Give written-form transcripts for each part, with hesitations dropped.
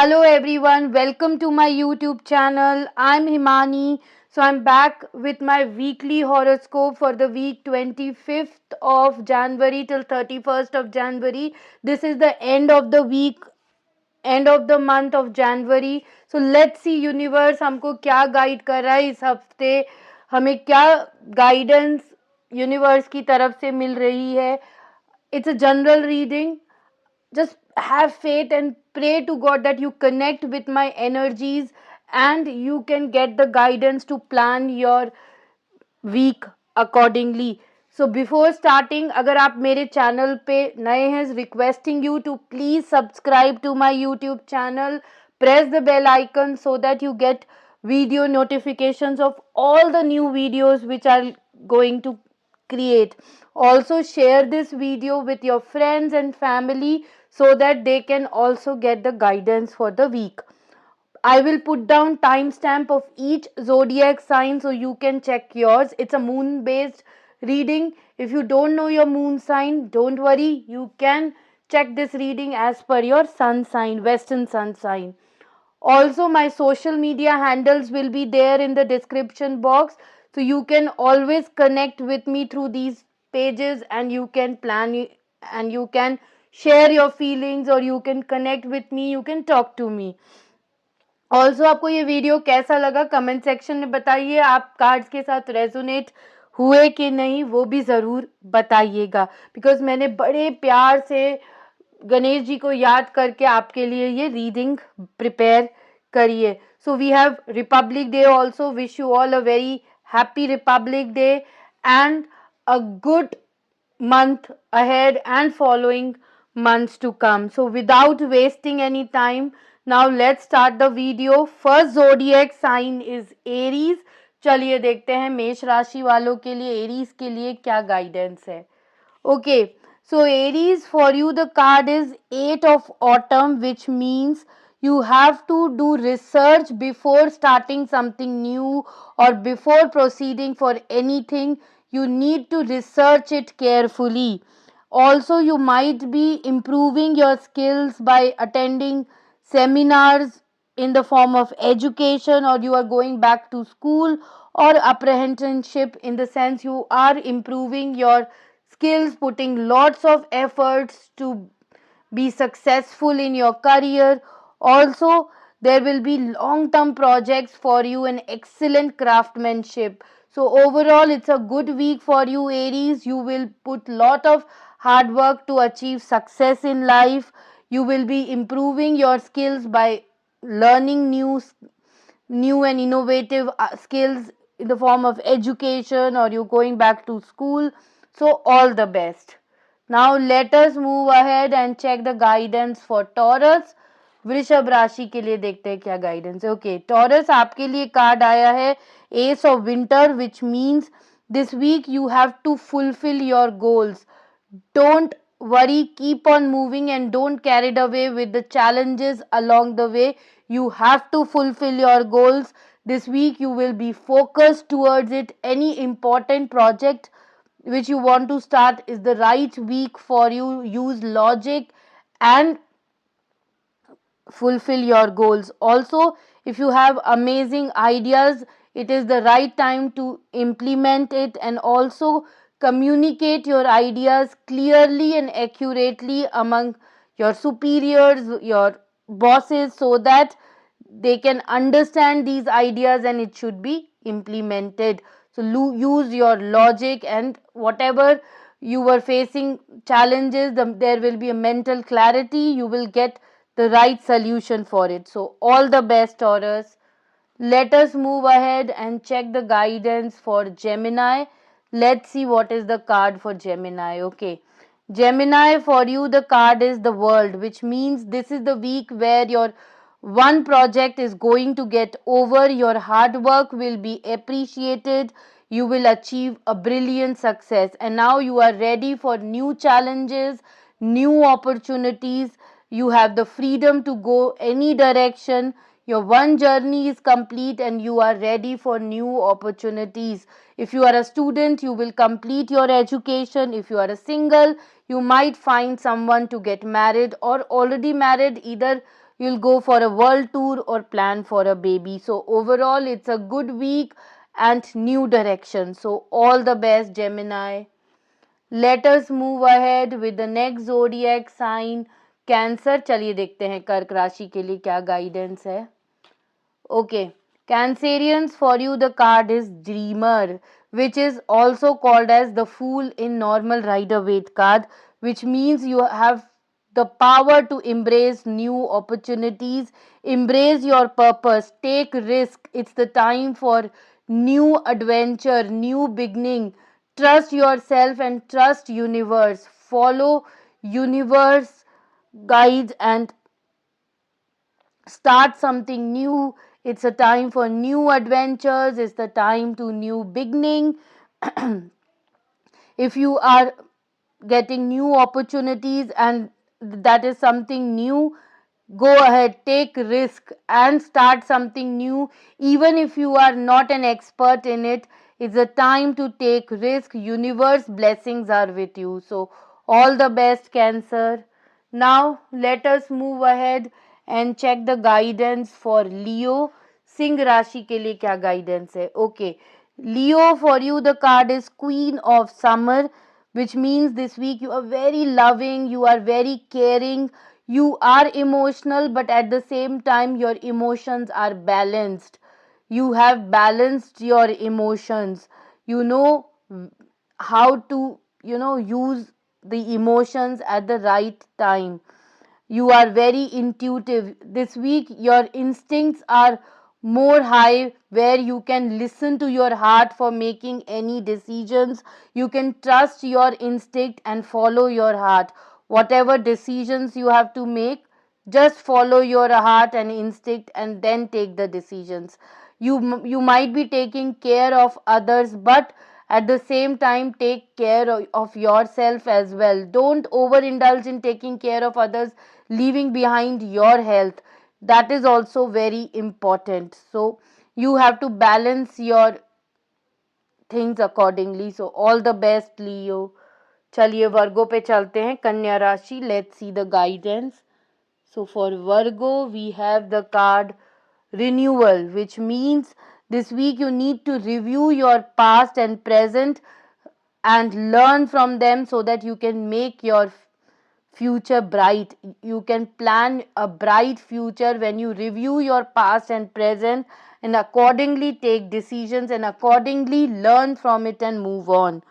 Hello everyone, welcome to my YouTube channel. I'm Himani. So I'm back with my weekly horoscope for the week 25th of January till 31st of January. This is the end of the week, end of the month of January. So let's see universe हमको क्या guide कर रहा है इस हफ्ते, हमें क्या guidance universe की तरफ से मिल रही है. It's a general reading. Just have faith and pray to God that you connect with my energies and you can get the guidance to plan your week accordingly. So before starting, अगर आप मेरे channel पे नए हैं, requesting you to please subscribe to my YouTube channel, press the bell icon so that you get video notifications of all the new videos which are going to create. Also share this video with your friends and family so that they can also get the guidance for the week. I will put down timestamp of each zodiac sign so you can check yours. It's a moon based reading. If you don't know your moon sign, don't worry. You can check this reading as per your sun sign, western sun sign. Also, my social media handles will be there in the description box, so you can always connect with me through these pages and you can plan and you can share your feelings or you can connect with me, you can talk to me. Also आपको ये video कैसा लगा comment section में बताइए. आप cards के साथ resonate हुए कि नहीं वो भी ज़रूर बताइएगा, बिकॉज मैंने बड़े प्यार से गणेश जी को याद करके आपके लिए ये रीडिंग प्रिपेयर करिए. So we have republic day also. Wish you all a very happy republic day and a good month ahead and following months to come. So without wasting any time, now let's start the video. First zodiac sign is Aries. चलिए देखते हैं मेष राशि वालों के लिए Aries के लिए क्या गाइडेंस है. Okay, so Aries, for you the card is 8 of autumn, which means you have to do research before starting something new or before proceeding for anything. You need to research it carefully. Also, you might be improving your skills by attending seminars in the form of education, or you are going back to school, or apprenticeship, in the sense you are improving your skills, putting lots of efforts to be successful in your career. Also, there will be long term projects for you and excellent craftsmanship. So overall, it's a good week for you, Aries. You will put lot of hard work to achieve success in life. You will be improving your skills by learning new and innovative skills in the form of education, or you going back to school. So all the best. Now let us move ahead and check the guidance for Taurus. वृषभ राशि के लिए देखते हैं क्या guidance है. Okay taurus, आपके लिए कार्ड आया है ace of winter, which means this week you have to fulfil your goals. Don't worry, keep on moving and don't carried away with the challenges along the way. You have to fulfill your goals. This week you will be focused towards it. Any important project which you want to start is the right week for you. Use logic and fulfill your goals. Also, if you have amazing ideas, it is the right time to implement it, and also communicate your ideas clearly and accurately among your superiors, your bosses, so that they can understand these ideas and it should be implemented. So use your logic, and whatever you were facing challenges, there will be a mental clarity. You will get the right solution for it. So all the best, Taurus. Let us move ahead and check the guidance for Gemini. Let's see what is the card for Gemini. Okay, Gemini, for you the card is the World, which means this is the week where your one project is going to get over. Your hard work will be appreciated. You will achieve a brilliant success, and now you are ready for new challenges, new opportunities. You have the freedom to go any direction. Your one journey is complete and you are ready for new opportunities. If you are a student, you will complete your education. If you are a single, you might find someone to get married, or already married. Either you'll go for a world tour or plan for a baby. So overall it's a good week and new direction. So all the best, Gemini. Let us move ahead with the next zodiac sign, cancer. चलिए देखते हैं कर्क राशि के लिए क्या guidance है. Okay, Cancerians, for you the card is Dreamer, which is also called as the Fool in normal Rider-Waite card, which means you have the power to embrace new opportunities, embrace your purpose, take risk. It's the time for new adventure, new beginning. Trust yourself and trust universe. Follow universe guides and start something new. It's a time for new adventures. It's the time to new beginning. If you are getting new opportunities and that is something new, go ahead, take risk and start something new. Even if you are not an expert in it, it's a time to take risk. Universe blessings are with you. So all the best, Cancer. Now let us move ahead and check the guidance for Leo. Singh राशि के लिए क्या guidance है. Okay, Leo, for you the card is Queen of Summer, which means this week you are very loving, you are very caring, you are emotional, but at the same time your emotions are balanced. You have balanced your emotions. You know how to, use the emotions at the right time. You are very intuitive. This week, your instincts are more high, where you can listen to your heart for making any decisions. You can trust your instinct and follow your heart. Whatever decisions you have to make, just follow your heart and instinct and then take the decisions. You might be taking care of others, but at the same time take care of yourself as well. Don't overindulge in taking care of others, leaving behind your health. That is also very important. So you have to balance your things accordingly. So all the best, Leo. चलिए वर्गो पे चलते हैं, कन्या राशि. Let's see the guidance. So for Virgo, we have the card renewal, which means this week you need to review your past and present and learn from them so that you can make your future bright. You can plan a bright future when you review your past and present and accordingly take decisions and accordingly learn from it and move on.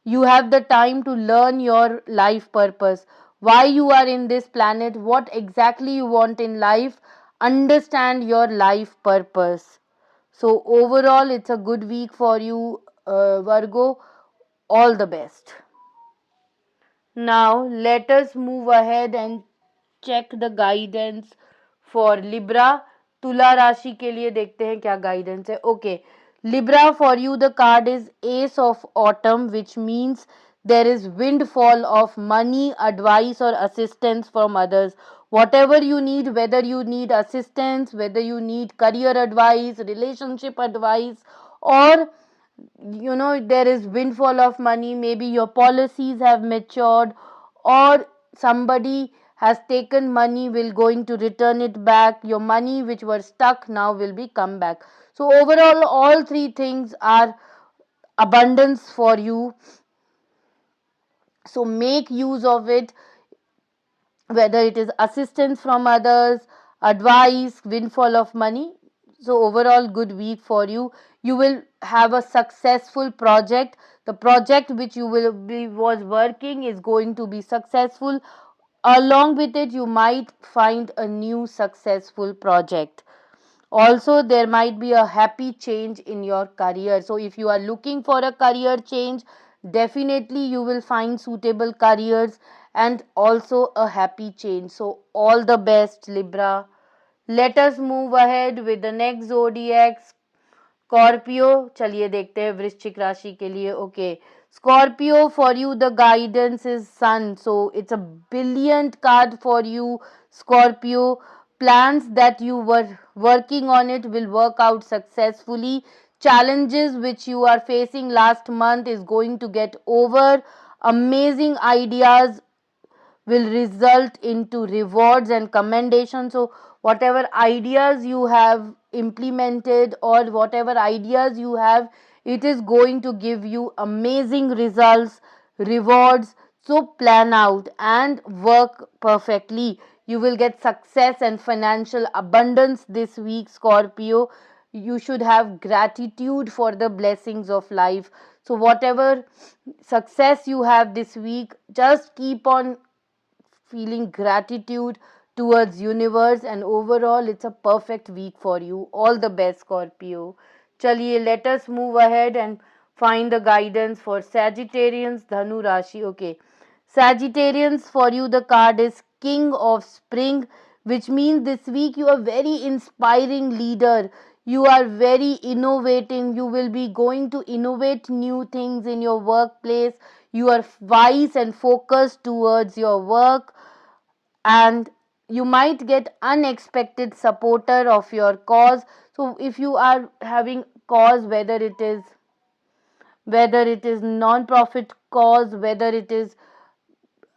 You have the time to learn your life purpose, why you are in this planet, what exactly you want in life. Understand your life purpose. So, overall, it's a good week for you, Virgo. All the best. Now, let us move ahead and check the guidance for Libra. तुला राशि के लिए देखते हैं क्या guidance है. Okay, Libra, for you the card is Ace of Autumn, which means there is windfall of money, advice or assistance from others. Whatever you need, whether you need assistance, whether you need career advice, relationship advice, or there is windfall of money, maybe your policies have matured, or somebody has taken money, will going to return it back. Your money which were stuck now will be come back. So overall all three things are abundance for you, so make use of it, whether it is assistance from others, advice, windfall of money. So overall good week for you. You will have a successful project. The project which you will be was working is going to be successful. Along with it, you might find a new successful project. Also, there might be a happy change in your career. So if you are looking for a career change, definitely you will find suitable careers and also a happy change. So all the best, Libra. Let us move ahead with the next zodiac, Scorpio. चलिए देखते हैं वृश्चिक राशि के लिए. Okay, Scorpio, for you the guidance is sun. So it's a brilliant card for you, Scorpio. Plans that you were working on it will work out successfully. Challenges which you are facing last month is going to get over. Amazing ideas will result into rewards and commendation. So whatever ideas you have implemented or whatever ideas you have, it is going to give you amazing results, rewards. So plan out and work perfectly. You will get success and financial abundance this week, Scorpio. You should have gratitude for the blessings of life. So whatever success you have this week, just keep on feeling gratitude towards universe, and overall it's a perfect week for you. All the best, Scorpio. Chaliye, let us move ahead and find the guidance for Sagittarians, Dhanu Rashi. Okay, Sagittarians, for you the card is King of Spring, which means this week you are very inspiring leader. You are very innovating. You will be going to innovate new things in your workplace. You are wise and focused towards your work, and you might get unexpected supporter of your cause. So if you are having cause, whether it is non-profit cause, whether it is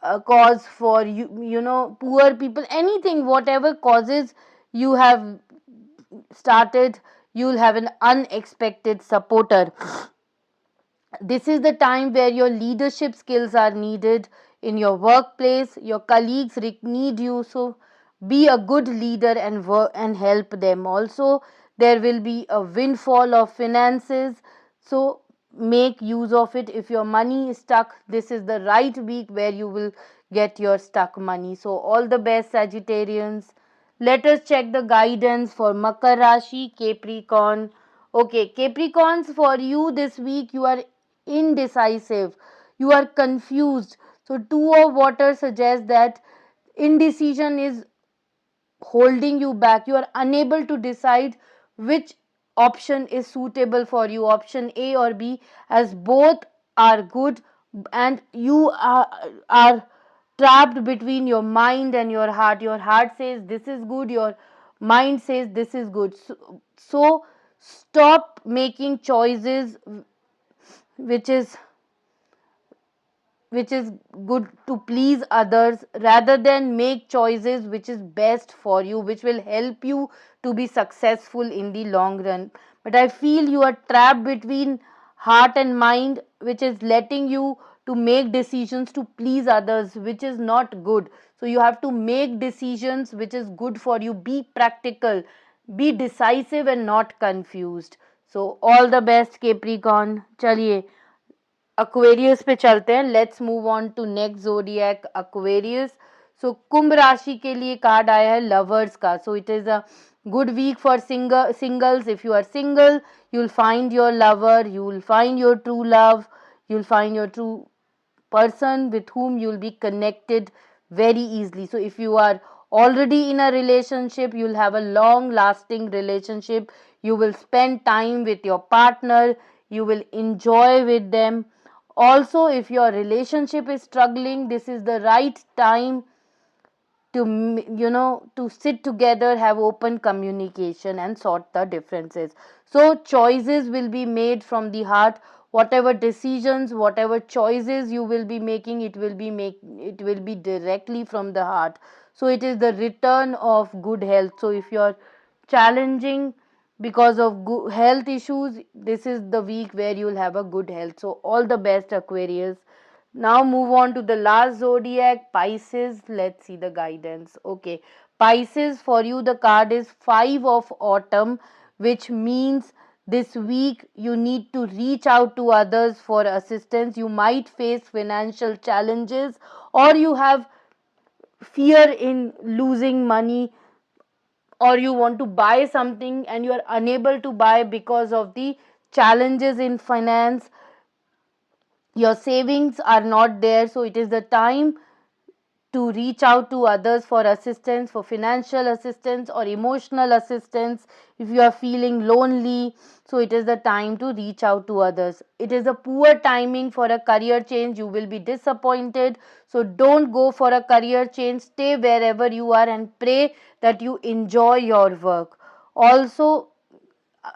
a cause for poor people, anything, whatever causes you have started, you'll have an unexpected supporter. This is the time where your leadership skills are needed in your workplace. Your colleagues need you, so be a good leader and work and help them. Also, there will be a windfall of finances, so make use of it. If your money is stuck, this is the right week where you will get your stuck money. So all the best, Sagittarians. Let us check the guidance for Makar Rashi, Capricorn. Okay, Capricorns, for you this week, you are indecisive, you are confused. So two of water suggests that indecision is holding you back. You are unable to decide which option is suitable for you, option A or B, as both are good, and you are trapped between your mind and your heart. Your heart says this is good, your mind says this is good. So stop making choices which is good to please others, rather than make choices which is best for you, which will help you to be successful in the long run. But I feel you are trapped between heart and mind, which is letting you to make decisions to please others, which is not good. So you have to make decisions which is good for you. Be practical, be decisive and not confused. So all the best, Capricorn. Chaliए Aquarius पे चलते हैं. Let's move on to next zodiac, Aquarius. So कुंभ राशि के लिए card आया है लवर्स का. So it is a good week for singles. If you are single, you will find your lover, you will find your true love, you will find your true person with whom you will be connected very easily. So if you are already in a relationship, you will have a long lasting relationship. You will spend time with your partner, you will enjoy with them. Also, if your relationship is struggling, this is the right time to to sit together, have open communication and sort the differences. So choices will be made from the heart. Whatever decisions, whatever choices you will be making, it will be directly from the heart. So it is the return of good health. So if you are challenging because of health issues, this is the week where you will have a good health. So all the best, Aquarius. Now move on to the last zodiac, Pisces. Let's see the guidance. Okay, Pisces, for you the card is 5 of autumn, which means this week you need to reach out to others for assistance. You might face financial challenges, or you have fear in losing money, or you want to buy something and you are unable to buy because of the challenges in finance. Your savings are not there, so it is the time to reach out to others for assistance, for financial assistance or emotional assistance. If you are feeling lonely, so it is the time to reach out to others. It is a poor timing for a career change. You will be disappointed, so don't go for a career change. Stay wherever you are and pray that you enjoy your work. Also,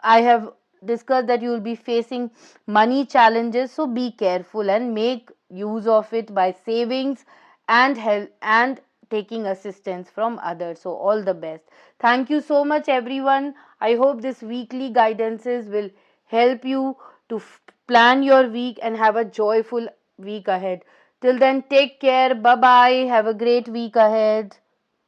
I have discussed that you will be facing money challenges, so be careful and make use of it by savings and help and taking assistance from others. So all the best. Thank you so much everyone. I hope this weekly guidances will help you to plan your week and have a joyful week ahead. Till then, take care. Bye bye. Have a great week ahead.